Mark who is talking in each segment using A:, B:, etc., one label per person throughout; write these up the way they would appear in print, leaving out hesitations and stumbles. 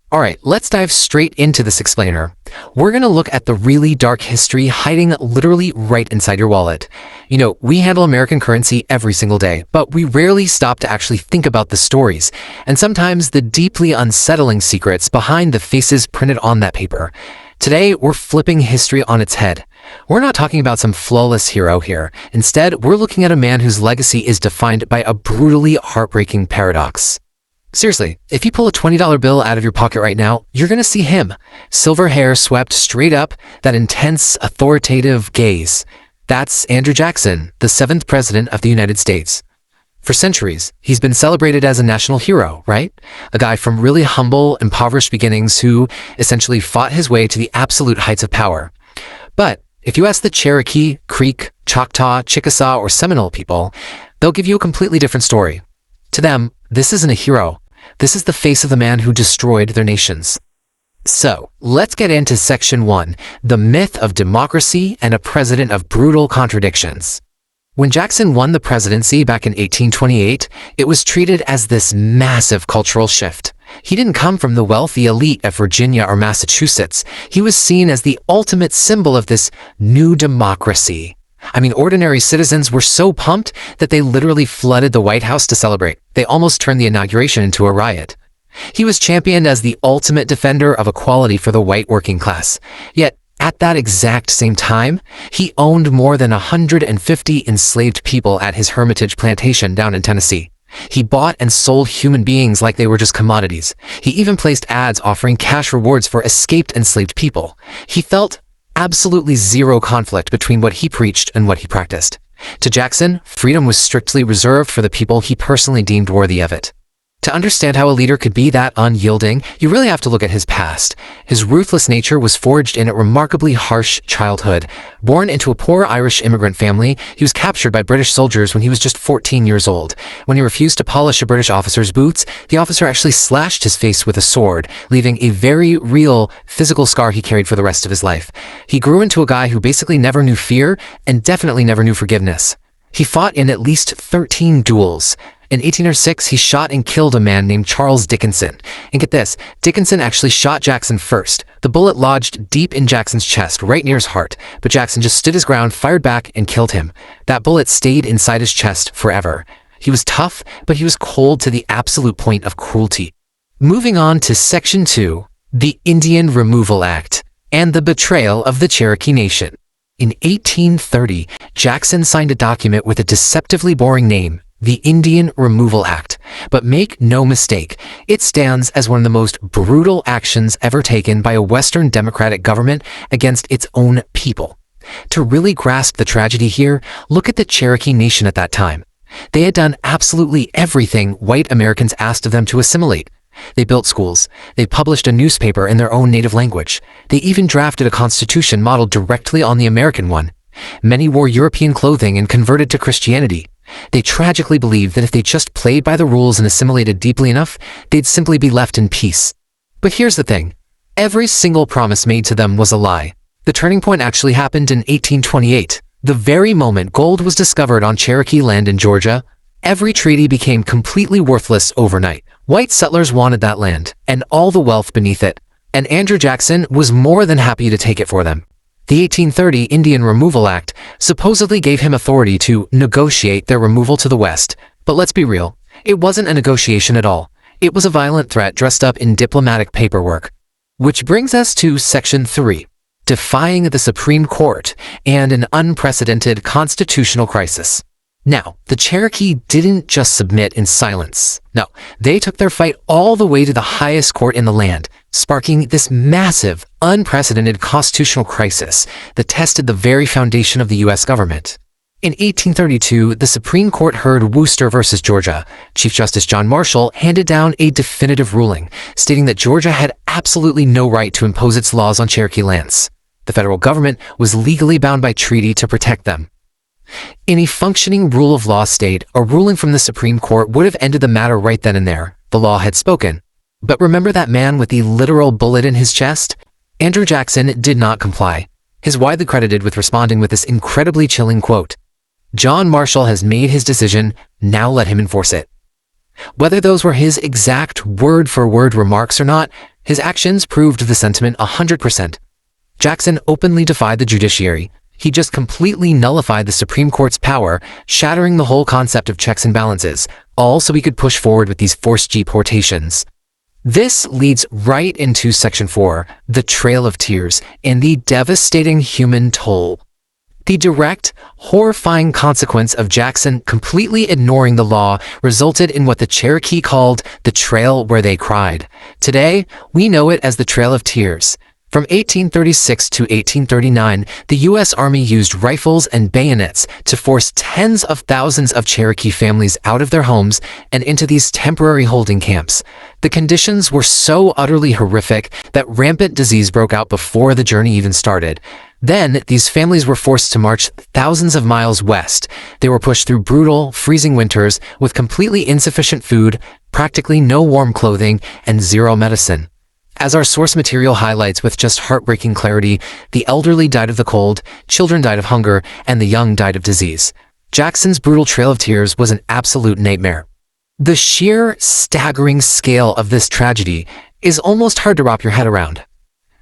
A: Alright, let's dive straight into this explainer. We're gonna look at the really dark history hiding literally right inside your wallet. You know, we handle American currency every single day, but we rarely stop to actually think about the stories, and sometimes the deeply unsettling secrets behind the faces printed on that paper. Today, we're flipping history on its head. We're not talking about some flawless hero here. Instead, we're looking at a man whose legacy is defined by a brutally heartbreaking paradox. Seriously, if you pull a $20 bill out of your pocket right now, you're gonna see him. Silver hair swept straight up, that intense, authoritative gaze. That's Andrew Jackson, the 7th President of the United States. For centuries, he's been celebrated as a national hero, right? A guy from really humble, impoverished beginnings who essentially fought his way to the absolute heights of power. But if you ask the Cherokee, Creek, Choctaw, Chickasaw, or Seminole people, they'll give you a completely different story. To them, this isn't a hero. This is the face of the man who destroyed their nations. So, let's get into Section 1, the myth of democracy and a president of brutal contradictions. When Jackson won the presidency back in 1828, it was treated as this massive cultural shift. He didn't come from the wealthy elite of Virginia or Massachusetts. He was seen as the ultimate symbol of this new democracy. I mean, ordinary citizens were so pumped that they literally flooded the White House to celebrate. They almost turned the inauguration into a riot. He was championed as the ultimate defender of equality for the white working class. Yet, at that exact same time, he owned more than 150 enslaved people at his Hermitage plantation down in Tennessee. He bought and sold human beings like they were just commodities. He even placed ads offering cash rewards for escaped enslaved people. He felt absolutely zero conflict between what he preached and what he practiced. To Jackson, freedom was strictly reserved for the people he personally deemed worthy of it. To understand how a leader could be that unyielding, you really have to look at his past. His ruthless nature was forged in a remarkably harsh childhood. Born into a poor Irish immigrant family, he was captured by British soldiers when he was just 14 years old. When he refused to polish a British officer's boots, the officer actually slashed his face with a sword, leaving a very real physical scar he carried for the rest of his life. He grew into a guy who basically never knew fear and definitely never knew forgiveness. He fought in at least 13 duels. In 1806, he shot and killed a man named Charles Dickinson. And get this, Dickinson actually shot Jackson first. The bullet lodged deep in Jackson's chest, right near his heart, but Jackson just stood his ground, fired back, and killed him. That bullet stayed inside his chest forever. He was tough, but he was cold to the absolute point of cruelty. Moving on to Section 2, the Indian Removal Act, and the betrayal of the Cherokee Nation. In 1830, Jackson signed a document with a deceptively boring name, the Indian Removal Act. But make no mistake, it stands as one of the most brutal actions ever taken by a Western democratic government against its own people. To really grasp the tragedy here, look at the Cherokee Nation at that time. They had done absolutely everything white Americans asked of them to assimilate. They built schools. They published a newspaper in their own native language. They even drafted a constitution modeled directly on the American one. Many wore European clothing and converted to Christianity. They tragically believed that if they just played by the rules and assimilated deeply enough, they'd simply be left in peace. But here's the thing. Every single promise made to them was a lie. The turning point actually happened in 1828. The very moment gold was discovered on Cherokee land in Georgia, every treaty became completely worthless overnight. White settlers wanted that land, and all the wealth beneath it, and Andrew Jackson was more than happy to take it for them. The 1830 Indian Removal Act supposedly gave him authority to negotiate their removal to the West. But let's be real, it wasn't a negotiation at all. It was a violent threat dressed up in diplomatic paperwork. Which brings us to Section 3, defying the Supreme Court and an unprecedented constitutional crisis. Now, the Cherokee didn't just submit in silence. No, they took their fight all the way to the highest court in the land, sparking this massive, unprecedented constitutional crisis that tested the very foundation of the U.S. government. In 1832, the Supreme Court heard Worcester versus Georgia. Chief Justice John Marshall handed down a definitive ruling, stating that Georgia had absolutely no right to impose its laws on Cherokee lands. The federal government was legally bound by treaty to protect them. In a functioning rule of law state, a ruling from the Supreme Court would have ended the matter right then and there. The law had spoken. But remember that man with the literal bullet in his chest? Andrew Jackson did not comply. He's widely credited with responding with this incredibly chilling quote, "John Marshall has made his decision, now let him enforce it." Whether those were his exact word-for-word remarks or not, His actions proved the sentiment 100%. Jackson openly defied the judiciary. He just completely nullified the Supreme Court's power, shattering the whole concept of checks and balances, all so he could push forward with these forced deportations. This leads right into Section 4, the Trail of Tears, and the devastating human toll. The direct, horrifying consequence of Jackson completely ignoring the law resulted in what the Cherokee called the Trail Where They Cried. Today, we know it as the Trail of Tears. From 1836 to 1839, the U.S. Army used rifles and bayonets to force tens of thousands of Cherokee families out of their homes and into these temporary holding camps. The conditions were so utterly horrific that rampant disease broke out before the journey even started. Then, these families were forced to march thousands of miles west. They were pushed through brutal, freezing winters with completely insufficient food, practically no warm clothing, and zero medicine. As our source material highlights with just heartbreaking clarity, the elderly died of the cold, children died of hunger, and the young died of disease. Jackson's brutal Trail of Tears was an absolute nightmare. The sheer, staggering scale of this tragedy is almost hard to wrap your head around.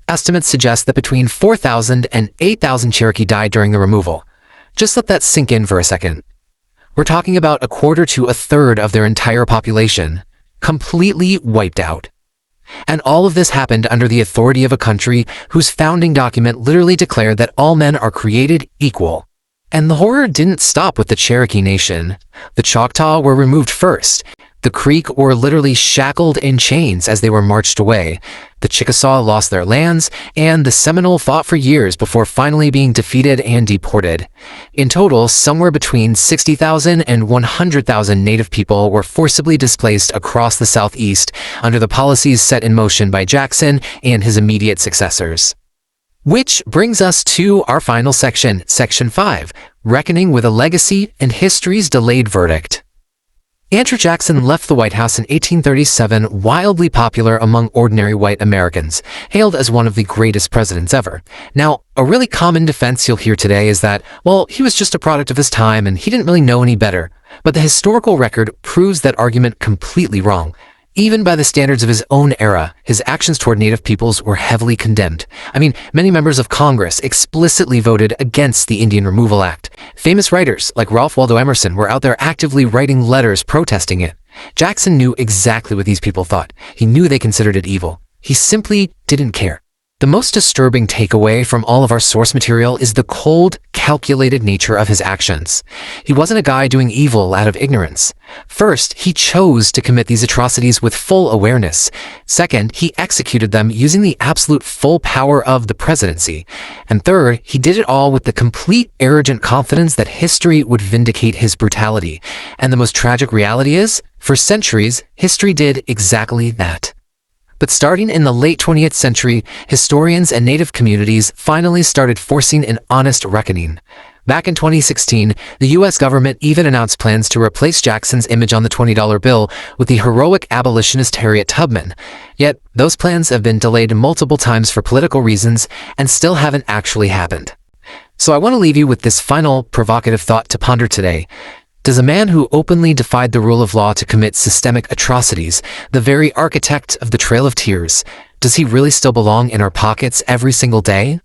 A: Estimates suggest that between 4,000 and 8,000 Cherokee died during the removal. Just let that sink in for a second. We're talking about a quarter to a third of their entire population, completely wiped out. And all of this happened under the authority of a country whose founding document literally declared that all men are created equal. And the horror didn't stop with the Cherokee Nation. The Choctaw were removed first. The Creek were literally shackled in chains as they were marched away. The Chickasaw lost their lands, and the Seminole fought for years before finally being defeated and deported. In total, somewhere between 60,000 and 100,000 Native people were forcibly displaced across the Southeast under the policies set in motion by Jackson and his immediate successors. Which brings us to our final section, Section 5, Reckoning with a Legacy and History's Delayed Verdict. Andrew Jackson left the White House in 1837 wildly popular among ordinary white Americans, hailed as one of the greatest presidents ever. Now, a really common defense you'll hear today is that, well, he was just a product of his time and he didn't really know any better. But the historical record proves that argument completely wrong. Even by the standards of his own era, his actions toward Native peoples were heavily condemned. I mean, many members of Congress explicitly voted against the Indian Removal Act. Famous writers like Ralph Waldo Emerson were out there actively writing letters protesting it. Jackson knew exactly what these people thought. He knew they considered it evil. He simply didn't care. The most disturbing takeaway from all of our source material is the cold, calculated nature of his actions. He wasn't a guy doing evil out of ignorance. First, he chose to commit these atrocities with full awareness. Second, he executed them using the absolute full power of the presidency. And third, he did it all with the complete arrogant confidence that history would vindicate his brutality. And the most tragic reality is, for centuries, history did exactly that. But starting in the late 20th century, historians and Native communities finally started forcing an honest reckoning. Back in 2016, the U.S. government even announced plans to replace Jackson's image on the $20 bill with the heroic abolitionist Harriet Tubman. Yet, those plans have been delayed multiple times for political reasons and still haven't actually happened. So I want to leave you with this final provocative thought to ponder today. Does a man who openly defied the rule of law to commit systemic atrocities, the very architect of the Trail of Tears, does he really still belong in our pockets every single day?